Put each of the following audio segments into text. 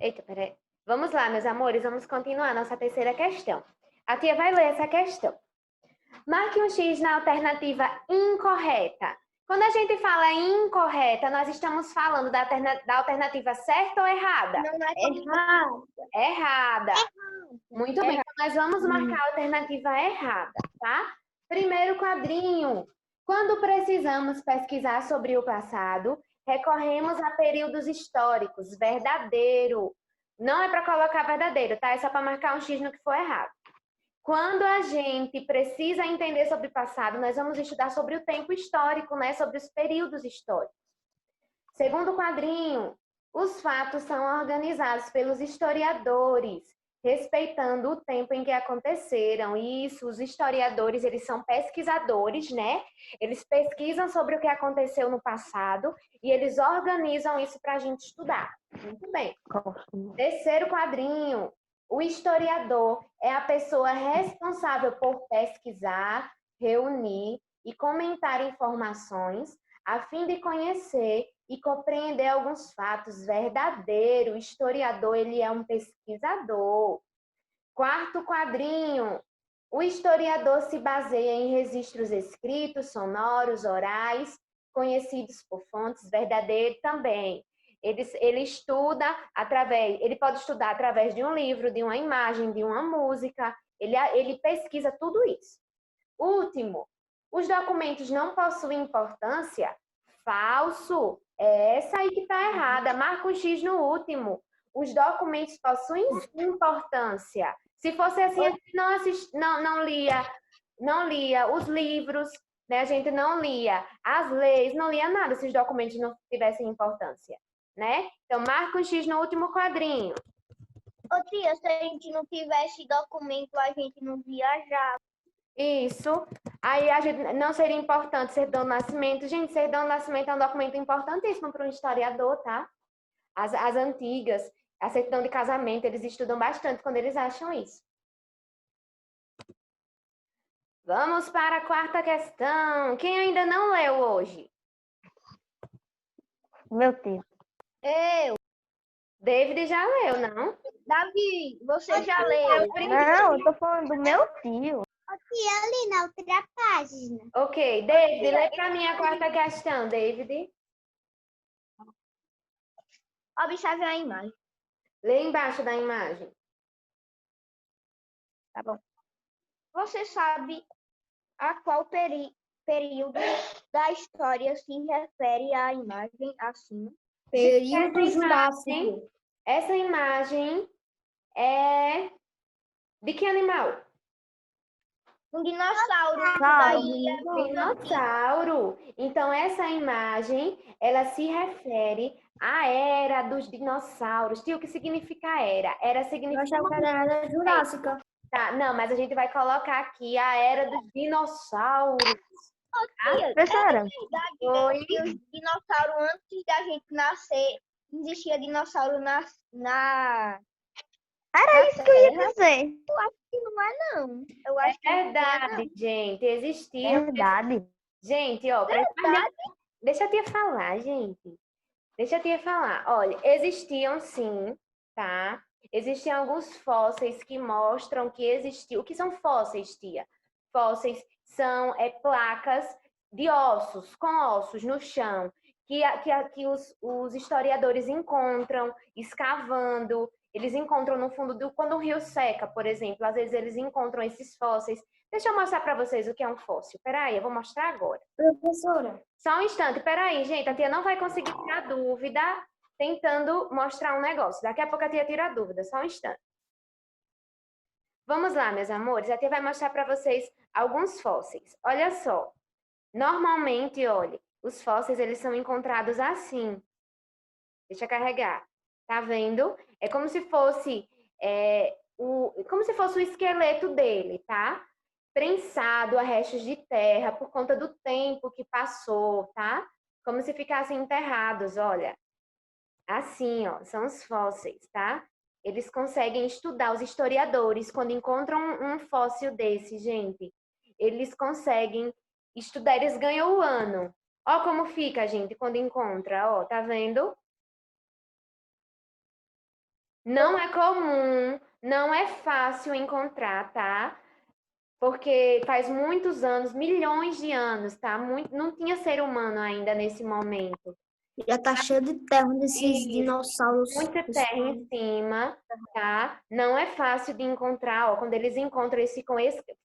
Eita, peraí. Vamos lá, meus amores, vamos continuar nossa terceira questão. A tia vai ler essa questão. Marque um X na alternativa incorreta. Quando a gente fala incorreta, nós estamos falando da alternativa certa ou errada? Não é errado. Errada. Muito bem, então nós vamos marcar a alternativa errada, tá? Primeiro quadrinho. Quando precisamos pesquisar sobre o passado, recorremos a períodos históricos. Verdadeiro. Não é para colocar verdadeiro, tá? É só para marcar um X no que for errado. Quando a gente precisa entender sobre o passado, nós vamos estudar sobre o tempo histórico, né? Sobre os períodos históricos. Segundo quadrinho, os fatos são organizados pelos historiadores, respeitando o tempo em que aconteceram. Isso, os historiadores, eles são pesquisadores, né? Eles pesquisam sobre o que aconteceu no passado e eles organizam isso para a gente estudar. Muito bem. Terceiro quadrinho, o historiador é a pessoa responsável por pesquisar, reunir e comentar informações a fim de conhecer e compreender alguns fatos verdadeiros. O historiador, ele é um pesquisador. Quarto quadrinho, o historiador se baseia em registros escritos, sonoros, orais, conhecidos por fontes verdadeiras também. Ele estuda ele pode estudar através de um livro, de uma imagem, de uma música, ele pesquisa tudo isso. Último, os documentos não possuem importância? Falso. É essa aí que está errada. Marca um X no último. Os documentos possuem importância. Se fosse assim, a gente não lia os livros, né? A gente não lia as leis, não lia nada se os documentos não tivessem importância, né? Então, marca um X no último quadrinho. Ô tia, se a gente não tivesse documento, a gente não viajava. Isso. Aí a gente não seria importante certidão do nascimento. Gente, certidão do nascimento é um documento importantíssimo para um historiador, tá? As antigas, a certidão de casamento, eles estudam bastante quando eles acham isso. Vamos para a quarta questão. Quem ainda não leu hoje? Meu tio. Eu. David já leu, não? Davi, você já leu? Não, eu tô falando do meu tio. E ali na outra página. Ok, David, lê para mim a quarta questão, David. Observe a imagem. Lê embaixo da imagem. Tá bom. Você sabe a qual período da história se refere à imagem acima? Período Jurássico. Essa imagem é de que animal? Um dinossauro da ilha. Dinossauro. Então, essa imagem, ela se refere à era dos dinossauros. Tio, o que significa era? Era significa... Eu achava que era a era jurássica. Tá, não, mas a gente vai colocar aqui a era dos dinossauros. Professora, Oi? Que os dinossauros, antes da gente nascer, existia dinossauro na... era isso que eu ia dizer. Eu acho que não é, não. Eu acho que Verdade, gente. Existiam... Verdade. Gente, ó, deixa a tia falar, gente. Deixa a tia falar. Olha, existiam sim, tá? Existiam alguns fósseis que mostram que existiu. O que são fósseis, tia? Fósseis são placas de ossos, com ossos no chão, que os historiadores encontram escavando. Eles encontram no fundo quando o rio seca, por exemplo. Às vezes eles encontram esses fósseis. Deixa eu mostrar para vocês o que é um fóssil. Peraí, eu vou mostrar agora. Professora. Só um instante, peraí, gente. A tia não vai conseguir tirar dúvida tentando mostrar um negócio. Daqui a pouco a tia tira a dúvida. Só um instante. Vamos lá, meus amores. A tia vai mostrar para vocês alguns fósseis. Olha só. Normalmente, olha, os fósseis, eles são encontrados assim. Deixa eu carregar. Tá vendo? É como se fosse o esqueleto dele, tá? Prensado a restos de terra por conta do tempo que passou, tá? Como se ficassem enterrados, olha. Assim, ó, são os fósseis, tá? Eles conseguem estudar, os historiadores, quando encontram um fóssil desse, gente, eles conseguem estudar, eles ganham o ano. Ó como fica, gente, quando encontra, ó, tá vendo? Não é comum, não é fácil encontrar, tá? Porque faz muitos anos, milhões de anos, tá? Não tinha ser humano ainda nesse momento. Já tá cheio de terra desses Isso. dinossauros. Muita terra em cima, tá? Não é fácil de encontrar, ó. Quando eles encontram, eles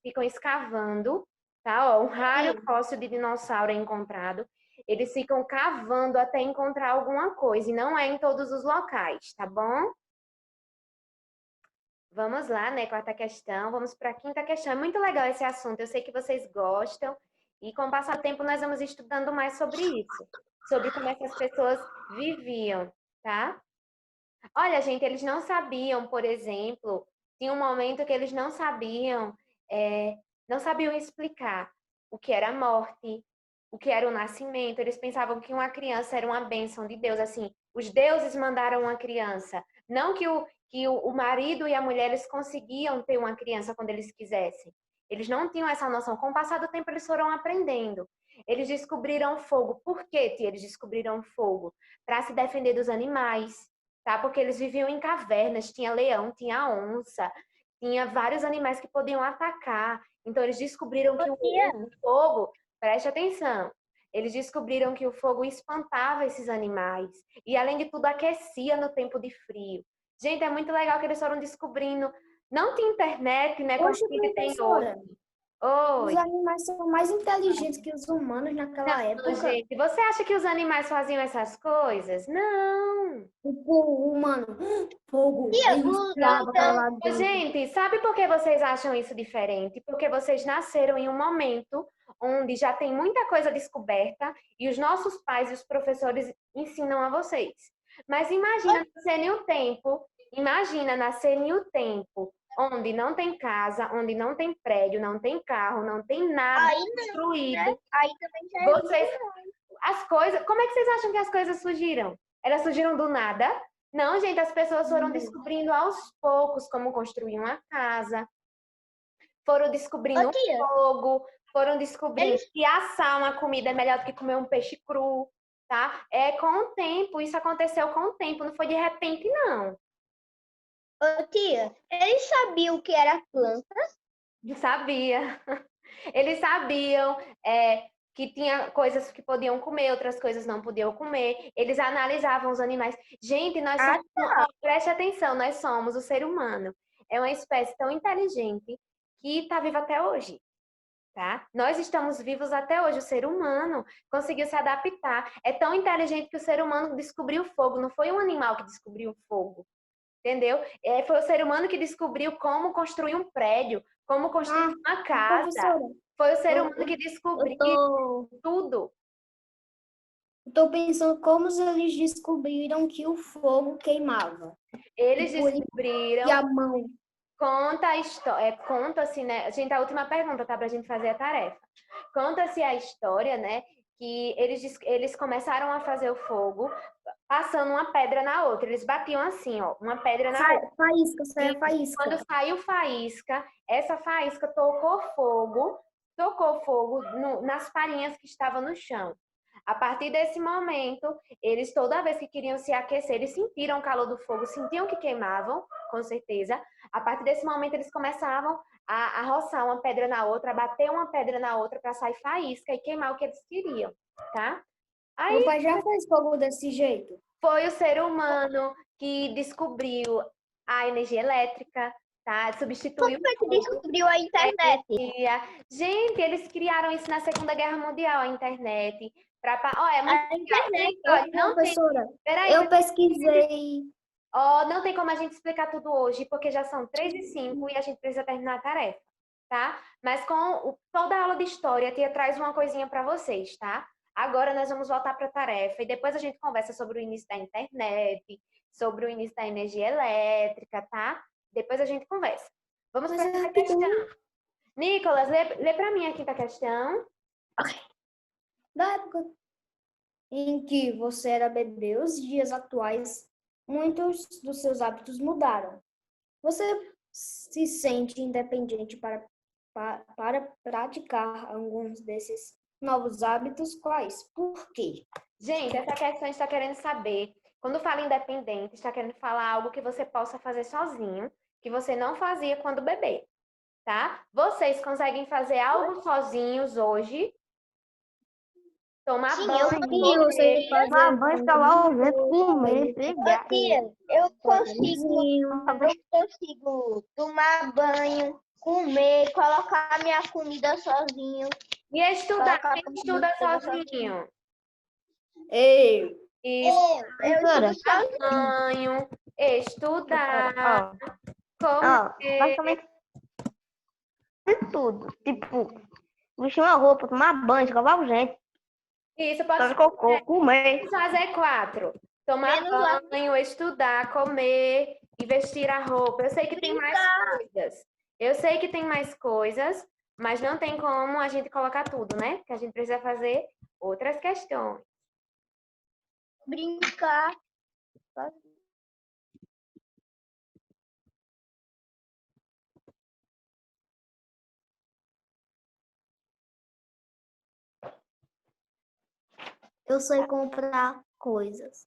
ficam escavando, tá? Ó, um raro fóssil de dinossauro é encontrado. Eles ficam cavando até encontrar alguma coisa, e não é em todos os locais, tá bom? Vamos lá, né? Quarta questão. Vamos para a quinta questão. É muito legal esse assunto. Eu sei que vocês gostam. E com o passar do tempo, nós vamos estudando mais sobre isso. Sobre como essas pessoas viviam, tá? Olha, gente, eles não sabiam, por exemplo, tinha um momento que eles não sabiam explicar o que era a morte, o que era o nascimento. Eles pensavam que uma criança era uma bênção de Deus, assim, os deuses mandaram uma criança. Não que o marido e a mulher eles conseguiam ter uma criança quando eles quisessem. Eles não tinham essa noção. Com o passar do tempo, eles foram aprendendo. Eles descobriram fogo. Por que, tia, eles descobriram fogo? Para se defender dos animais, tá? Porque eles viviam em cavernas, tinha leão, tinha onça, tinha vários animais que podiam atacar. Então eles descobriram que o fogo, preste atenção, eles descobriram que o fogo espantava esses animais e além de tudo aquecia no tempo de frio. Gente, é muito legal que eles foram descobrindo. Não tinha internet, né, como a Poxa, gente tem professora, hoje. Oi. os animais são mais inteligentes que os humanos naquela Não, época. gente, você acha que os animais faziam essas coisas? Não. O humano, fogo, ele enfiava aquela lá Ô, dentro. gente, sabe por que vocês acham isso diferente? Porque vocês nasceram em um momento onde já tem muita coisa descoberta e os nossos pais e os professores ensinam a vocês. Mas imagina nascer em um tempo onde não tem casa, onde não tem prédio, não tem carro, não tem nada construído. Aí também já Vocês, como é que vocês acham que as coisas surgiram? Elas surgiram do nada? Não, gente, as pessoas foram descobrindo aos poucos como construir uma casa, foram descobrindo um fogo, foram descobrindo que assar uma comida é melhor do que comer um peixe cru, tá? É com o tempo, isso aconteceu com o tempo, não foi de repente, não. Ô, tia, eles sabiam o que era planta? Sabia. Eles sabiam que tinha coisas que podiam comer, outras coisas não podiam comer. Eles analisavam os animais. Gente, preste atenção, nós somos o ser humano. É uma espécie tão inteligente que está viva até hoje, tá? Nós estamos vivos até hoje. O ser humano conseguiu se adaptar. É tão inteligente que o ser humano descobriu o fogo. Não foi um animal que descobriu o fogo. Entendeu? Foi o ser humano que descobriu como construir um prédio, como construir uma casa. Professora, Foi o ser humano que descobriu tudo. Tô pensando como eles descobriram que o fogo queimava. Eles E descobriram. a mão. Conta a história. Conta-se, né? Gente, a última pergunta, tá? Pra gente fazer a tarefa. Conta-se a história, né? Que eles começaram a fazer o fogo passando uma pedra na outra. Eles batiam assim, ó, uma pedra na outra. Faísca, saia faísca. Quando saiu faísca, essa faísca tocou fogo nas farinhas que estavam no chão. A partir desse momento, eles toda vez que queriam se aquecer, eles sentiram o calor do fogo, sentiam que queimavam, com certeza. A partir desse momento, eles começavam a roçar uma pedra na outra, a bater uma pedra na outra para sair faísca e queimar o que eles queriam, tá? Aí, Meu pai já fez fogo desse jeito. foi o ser humano que descobriu a energia elétrica, tá? Substituiu. Como é que descobriu a internet? Gente, eles criaram isso na Segunda Guerra Mundial, a internet. É muito A internet. Olha, não tem. Professora, Peraí, eu pesquisei. não tem como a gente explicar tudo hoje, porque já são 3h05 e a gente precisa terminar a tarefa, tá? Mas com toda a aula de história, a tia traz uma coisinha para vocês, tá? Agora nós vamos voltar para a tarefa e depois a gente conversa sobre o início da internet, sobre o início da energia elétrica, tá? Depois a gente conversa. Vamos para a quinta questão. Nicolas, lê para mim a quinta questão. Da época em que você era bebê, os dias atuais, muitos dos seus hábitos mudaram. Você se sente independente para praticar alguns desses novos hábitos? Quais? Por quê? Gente, essa questão está querendo saber Quando fala independente, está querendo falar algo que você possa fazer sozinho, que você não fazia quando bebê, tá? Vocês conseguem fazer algo sozinhos hoje? Tomar Sim, banho, Sim, você comer. fazer Tomar banho, escovar o dente, comer, Ô, pegar. tia, eu Sozinho. consigo tomar banho, comer, colocar minha comida sozinho. E estudar, Colocar quem estuda comida sozinho? Ei, Isso, Professora, tomar banho, estudar, ó, comer. basicamente de tudo. Tipo, vestir uma roupa, tomar banho, escovar o dente, Isso pode fazer cocô, comer. fazer 4. Tomar menos a banho, estudar, comer e vestir a roupa. Eu sei que tem mais coisas. Eu sei que tem mais coisas, mas não tem como a gente colocar tudo, né? Porque a gente precisa fazer outras questões. brincar. eu sei comprar coisas.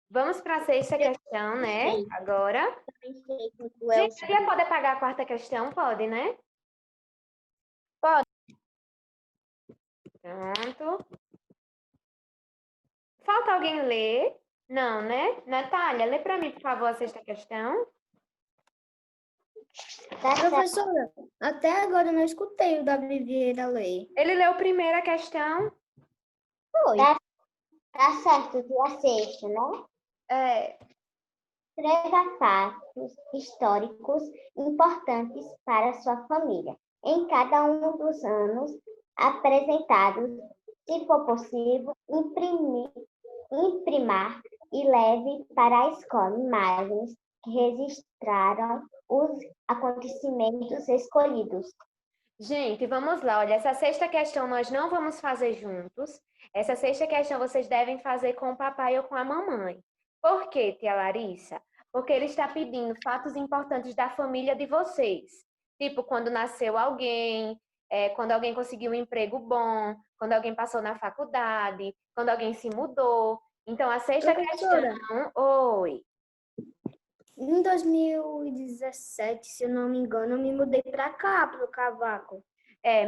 Vamos para a 6ª questão, né? Sei. Agora. Também sei quanto é o Gente, quer poder pagar a 4ª questão? Pode, né? Pode. Pronto. Falta alguém ler? Não, né? Natália, lê para mim, por favor, a 6ª questão. Professora, até agora eu não escutei o Davi Vieira ler. Ele leu primeiro a questão. Foi. Tá certo, dia sexto, né? É, Escreva fatos históricos importantes para sua família em cada um dos anos apresentados. Se for possível, imprimar e leve para a escola imagens que registraram os acontecimentos escolhidos. gente, vamos lá. Olha, essa 6ª questão nós não vamos fazer juntos. Essa 6ª questão vocês devem fazer com o papai ou com a mamãe. Por quê, tia Larissa? Porque ele está pedindo fatos importantes da família de vocês. Tipo, quando nasceu alguém, quando alguém conseguiu um emprego bom, quando alguém passou na faculdade, quando alguém se mudou. Então, a 6ª Professora, questão... Oi. em 2017, se eu não me engano, eu me mudei para cá, para o Cavaco.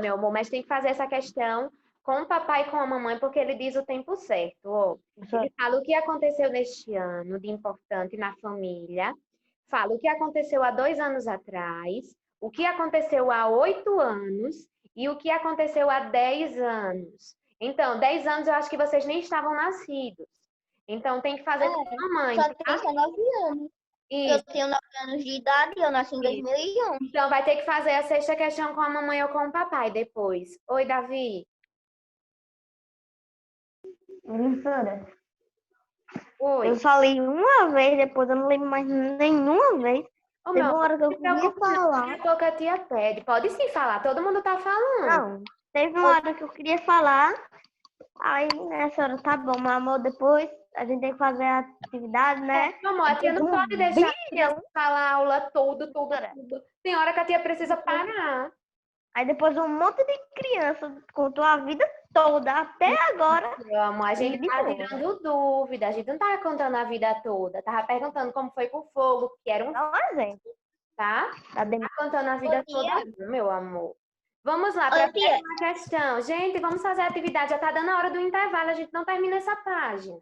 Meu amor, mas tem que fazer essa questão com o papai e com a mamãe, porque ele diz o tempo certo. Ó. Ele fala o que aconteceu neste ano de importante na família, fala o que aconteceu há 2 anos atrás, o que aconteceu há 8 anos e o que aconteceu há 10 anos. Então, 10 anos eu acho que vocês nem estavam nascidos. Então, tem que fazer com a mamãe, Só tá? tem 19 anos. Isso. Eu tenho 9 anos de idade e eu nasci em 2011. Então, vai ter que fazer a 6ª questão com a mamãe ou com o papai depois. Oi, Davi. Professora, Oi. eu só li uma vez, depois eu não lembro mais nenhuma vez. Ô, Teve meu, uma hora que eu não se queria preocupe, não. falar. Daqui a pouco a tia pede. Pode sim falar, todo mundo tá falando. Não, teve uma hora que eu queria falar. Aí nessa hora, tá bom, meu amor, depois a gente tem que fazer a atividade, né? Meu amor, a tia não pode deixar a criança Bilhão. falar a aula tudo. Doutora. Tem hora que a tia precisa parar. Aí depois um monte de criança contou a vida toda, até agora. Meu amor, a gente De tá boa. tirando dúvida. A gente não tava contando a vida toda. Tava perguntando como foi com o fogo, que era um, Dá um exemplo. tá? Da dem- Tá contando a vida Ô, tia. toda, não, meu amor. Vamos lá, para a Ô, tia. próxima questão. Gente, vamos fazer a atividade. Já tá dando a hora do intervalo, a gente não termina essa página.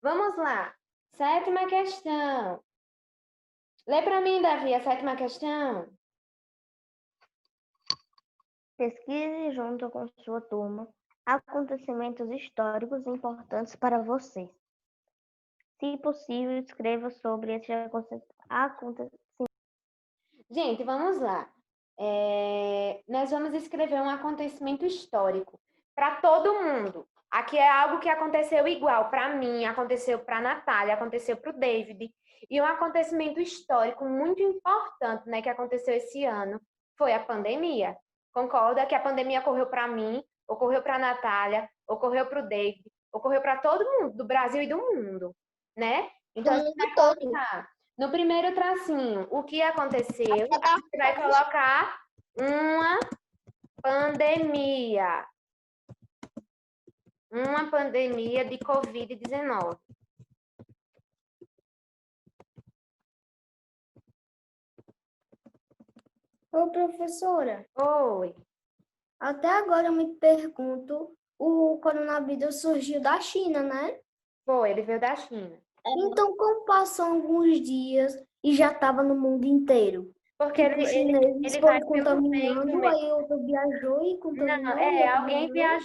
Vamos lá. 7ª questão. Lê para mim, Davi, a 7ª questão. Pesquise junto com sua turma acontecimentos históricos importantes para vocês. Se possível, escreva sobre esse acontecimento. Gente, vamos lá. Nós vamos escrever um acontecimento histórico para todo mundo. Aqui é algo que aconteceu igual para mim, aconteceu para a Natália, aconteceu para o David. E um acontecimento histórico muito importante, né, que aconteceu esse ano foi a pandemia. Concorda que a pandemia ocorreu para mim, ocorreu para a Natália, ocorreu para o David, ocorreu para todo mundo, do Brasil e do mundo, né? Então, a gente vai colocar no primeiro tracinho o que aconteceu, a gente vai colocar uma pandemia. uma pandemia de Covid-19. Ô, professora, Oi. até agora eu me pergunto, o coronavírus surgiu da China, né? Foi, ele veio da China. Então, como passam alguns dias e já estava no mundo inteiro? Porque Tipo, os chineses ele vai foram pelo vento contaminando, mesmo. aí outro viajou e Não, contaminou, e outro alguém viajou.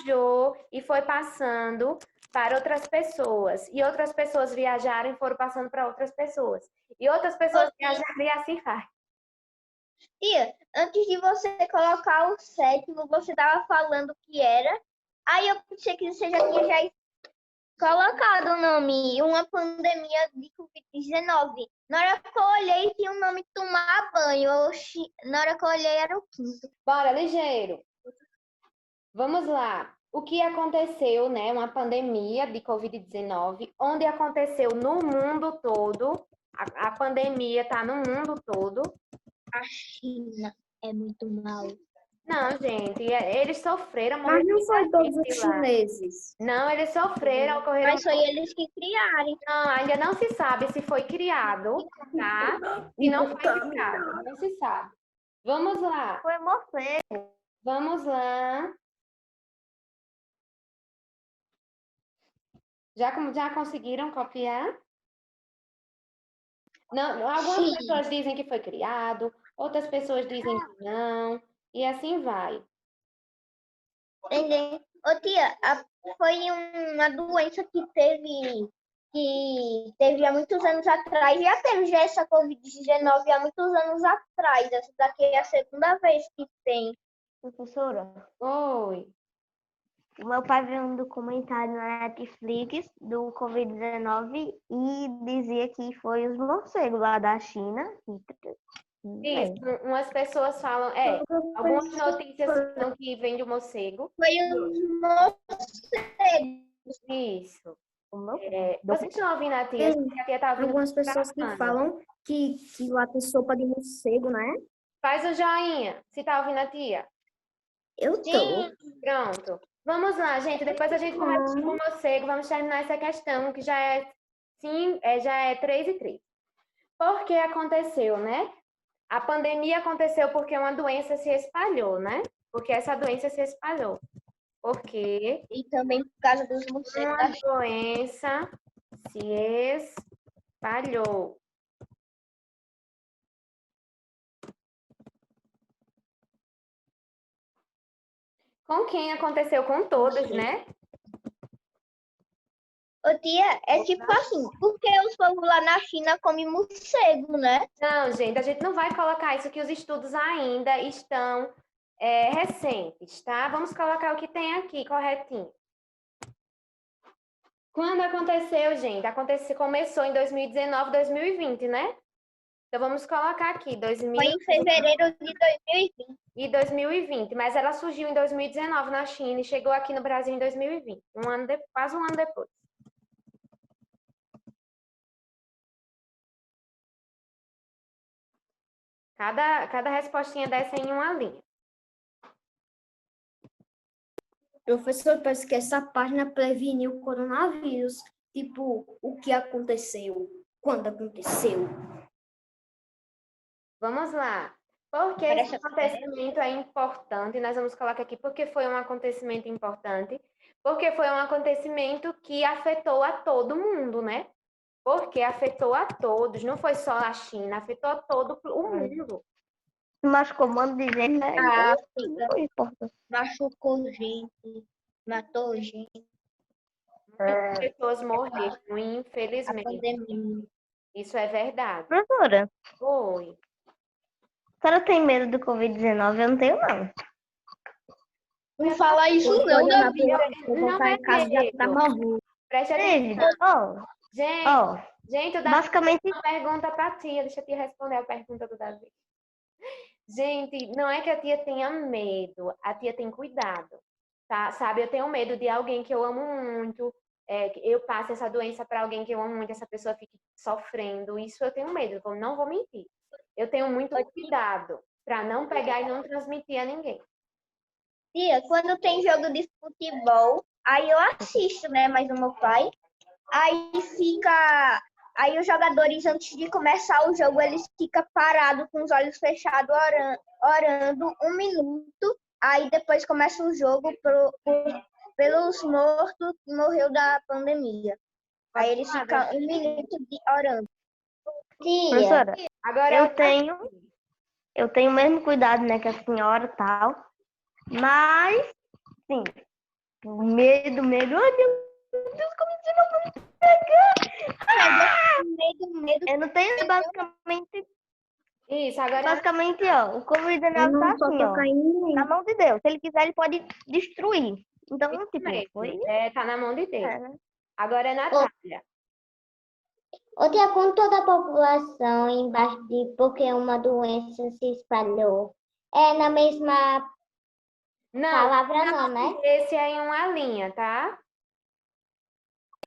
viajou e foi passando para outras pessoas. E outras pessoas viajaram e foram passando para outras pessoas. E outras pessoas viajaram e assim vai. Tia, antes de você colocar o sétimo, você estava falando que era. Aí eu pensei que você já tinha colocado o nome, uma pandemia de Covid-19. Na hora que eu olhei, tinha o nome tomar banho. Na hora que eu olhei, era o quinto. Bora, ligeiro. Vamos lá. O que aconteceu, né? Uma pandemia de Covid-19, onde aconteceu no mundo todo. A pandemia está no mundo todo. A China é muito mal. Não, gente, eles sofreram, Mas morreram não foi muita todos gente os lá. chineses. Não, eles sofreram, ocorreram. Mas foi eles que criaram. Não, ainda não se sabe se foi criado, tá? Se não foi criado, não se sabe. Vamos lá, Foi morcego. vamos lá. Já conseguiram copiar? Não, algumas Sim. pessoas dizem que foi criado, outras pessoas dizem que não, e assim vai. Entendeu? Ô, tia, foi uma doença que teve há muitos anos atrás. Já teve já essa Covid-19 há muitos anos atrás. Essa daqui é a segunda vez que tem. Professora, Oi. o meu pai viu um documentário na Netflix do Covid-19 e dizia que foi os morcegos lá da China. Isso, umas pessoas falam, algumas notícias falam que vem do morcego. Foi os morcegos. Isso. O meu Vocês estão ouvindo a tia? Tem A tia tá ouvindo. algumas pessoas que gravando. falam que lá tem sopa de morcego, né? Faz o joinha, se tá ouvindo a tia. Eu tô. Sim. Pronto. Vamos lá, gente. Depois a gente começa com o morcego. Vamos terminar essa questão, que já é 3 e 3. Por que aconteceu, né? A pandemia aconteceu porque uma doença se espalhou, né? Porque essa doença se espalhou. Porque E também por causa dos morcegos uma da China. doença se espalhou. Com quem aconteceu? Com todos, né? Ô, tia, é tipo assim, porque os povos lá na China comem morcego, né? Não, gente, a gente não vai colocar isso, que os estudos ainda estão recentes, tá? Vamos colocar o que tem aqui, corretinho. Quando aconteceu, gente? Começou em 2019, 2020, né? Então, vamos colocar aqui, Foi 2000 em fevereiro de 2020. e 2020. Mas ela surgiu em 2019 na China e chegou aqui no Brasil em 2020. Quase um ano depois. Cada respostinha dessa é em uma linha. Professor, parece que essa página preveniu o coronavírus. Tipo, o que aconteceu, quando aconteceu. Vamos lá. Por que esse acontecimento é importante? Nós vamos colocar aqui porque foi um acontecimento importante. Porque foi um acontecimento que afetou a todo mundo, né? Porque afetou a todos, não foi só a China, afetou a todo o mundo. machucou um monte de gente, né? Ah, Então, não importa. machucou gente, matou gente, Muitas pessoas morreram, a infelizmente. pandemia. Isso é verdade. Professora, Oi. a senhora tem medo do Covid-19? Eu não tenho, não. Não fala isso não, Olha na Davi. eu vou estar em casa já tá morrendo. Preste atenção. David, Gente, o Davi basicamente, tem uma pergunta para a tia. Deixa eu te responder a pergunta do Davi. Gente, não é que a tia tenha medo, a tia tem cuidado, tá? Sabe, eu tenho medo de alguém que eu amo muito, que eu passe essa doença para alguém que eu amo muito, essa pessoa fique sofrendo. Isso eu tenho medo, não vou mentir. Eu tenho muito cuidado para não pegar e não transmitir a ninguém. Tia, quando tem jogo de futebol, Aí eu assisto, né? Mas o meu pai. Aí fica. Aí os jogadores, antes de começar o jogo, eles ficam parados com os olhos fechados, orando 1 minuto. Aí depois começa o jogo pelos mortos que morreu da pandemia. Aí eles ficam 1 minuto orando. Tia, Professora, Agora eu tenho o mesmo cuidado, né, que a senhora e tal. Mas, sim, medo. Ai, meu Deus, como você não vai me pegar? Medo. Eu não tenho isso, agora basicamente, ó, o Covid-19 tá não pode assim, ó, tocar em ninguém. na mão de Deus. Se ele quiser, ele pode destruir. Então, isso tipo, mesmo. foi. Tá na mão de Deus. Né? Agora é Natália. ô tia, com toda a população embaixo de porque uma doença se espalhou, é na mesma Não, palavra não, né? esse é em uma linha, tá?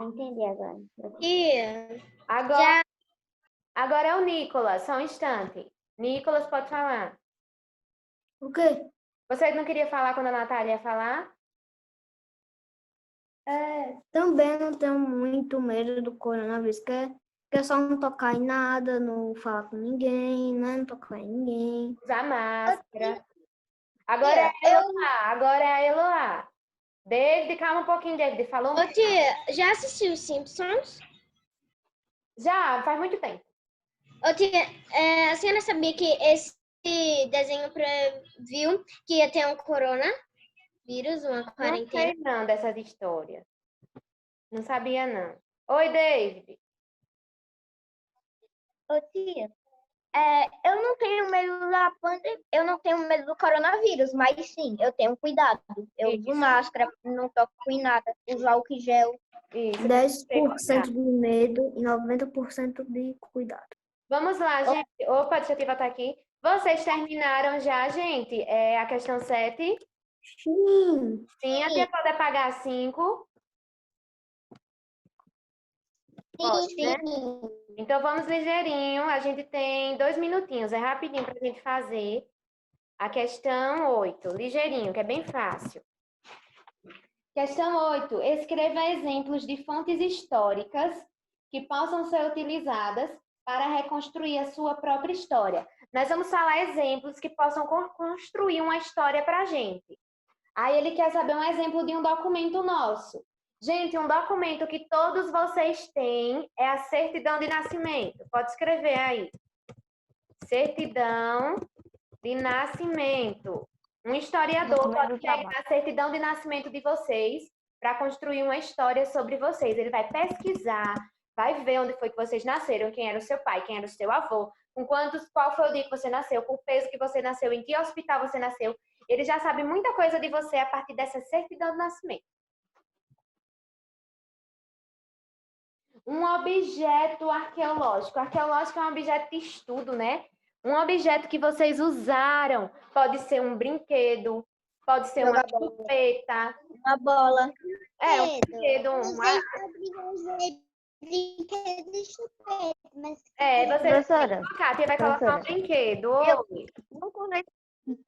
Entendi agora. Tia, Agora é o Nicolas, só um instante. Nicolas, pode falar. O quê? Você não queria falar quando a Natália ia falar? Também não tenho muito medo do coronavírus, que é só não tocar em nada, não falar com ninguém, né? Não tocar em ninguém. Usar máscara. Agora é a Eloá, agora é a Eloá. David, calma um pouquinho, David. Falou um pouquinho. Tia, já assistiu os Simpsons? Já, faz muito tempo. Tia, a senhora sabia que esse desenho previu que ia ter um coronavírus, uma Não quarentena? sei não dessas histórias. Não sabia não. Oi, David. Ô, tia, eu não tenho medo da pandemia, eu não tenho medo do coronavírus, mas sim, eu tenho cuidado. Eu uso máscara, não toco em nada, uso álcool em gel. Isso. 10% de medo e 90% de cuidado. Vamos lá, gente. Opa, deixa eu voltar aqui. Vocês terminaram já, gente? A questão 7? Sim. Sim, a tia pode apagar 5? Pode, né? Então vamos ligeirinho. A gente tem 2 minutinhos. É rapidinho para a gente fazer a questão 8. Ligeirinho, que é bem fácil. Questão 8. Escreva exemplos de fontes históricas que possam ser utilizadas para reconstruir a sua própria história. Nós vamos falar exemplos que possam construir uma história para a gente. Aí ele quer saber um exemplo de um documento nosso. Gente, um documento que todos vocês têm é a certidão de nascimento. Pode escrever aí. Certidão de nascimento. Um historiador pode pegar a certidão de nascimento de vocês para construir uma história sobre vocês. Ele vai pesquisar, vai ver onde foi que vocês nasceram, quem era o seu pai, quem era o seu avô, qual foi o dia que você nasceu, com o peso que você nasceu, em que hospital você nasceu. Ele já sabe muita coisa de você a partir dessa certidão de nascimento. Um objeto arqueológico. Arqueológico é um objeto de estudo, né? Um objeto que vocês usaram. Pode ser um brinquedo, pode ser uma chupeta. Uma bola. Um brinquedo. Brinquedo e chupeta, mas Você Professora, vai colocar um brinquedo.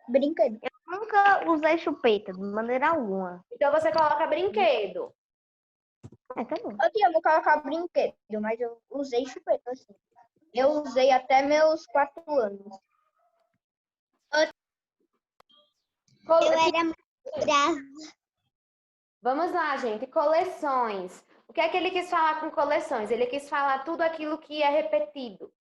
Brinquedo. eu nunca usei chupeta, de maneira alguma. Então você coloca brinquedo. Tá bom. Ô, tia, eu vou colocar brinquedo, mas eu usei chupeta, assim. Eu usei até meus 4 anos. eu era muito brava. Vamos lá, gente. Coleções. O que é que ele quis falar com coleções? Ele quis falar tudo aquilo que é repetido.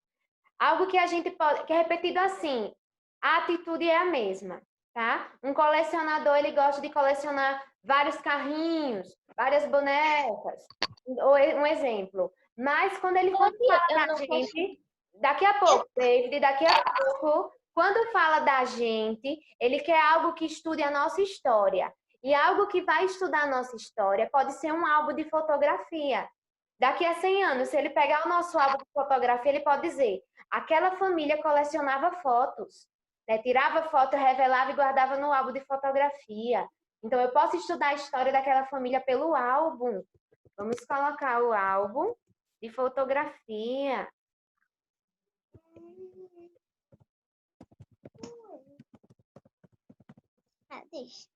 Algo que a gente pode... que é repetido assim. A atitude é a mesma, tá? Um colecionador, ele gosta de colecionar vários carrinhos, várias bonecas. Um exemplo. Mas quando ele for falar da gente... Daqui a pouco, David, daqui a pouco... Quando fala da gente, ele quer algo que estude a nossa história. E algo que vai estudar a nossa história pode ser um álbum de fotografia. Daqui a 100 anos, se ele pegar o nosso álbum de fotografia, ele pode dizer: aquela família colecionava fotos, né? Tirava foto, revelava e guardava no álbum de fotografia. Então, eu posso estudar a história daquela família pelo álbum. Vamos colocar o álbum de fotografia. Deixa.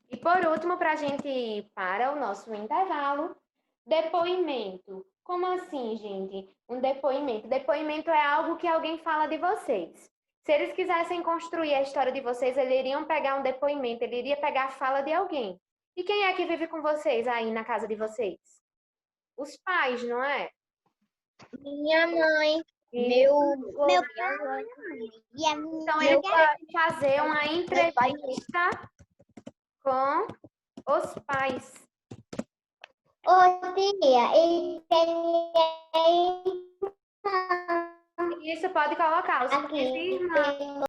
E por último, para a gente ir para o nosso intervalo, depoimento. Como assim, gente? Um depoimento. Depoimento é algo que alguém fala de vocês. Se eles quisessem construir a história de vocês, eles iriam pegar um depoimento, ele iria pegar a fala de alguém. E quem é que vive com vocês aí na casa de vocês? Os pais, não é? Minha mãe, E- meu Meu pai. E a minha Então, eles devem fazer uma entrevista com os pais. Ô, tia, e tem Isso pode colocar os pais aqui, e irmãos. tem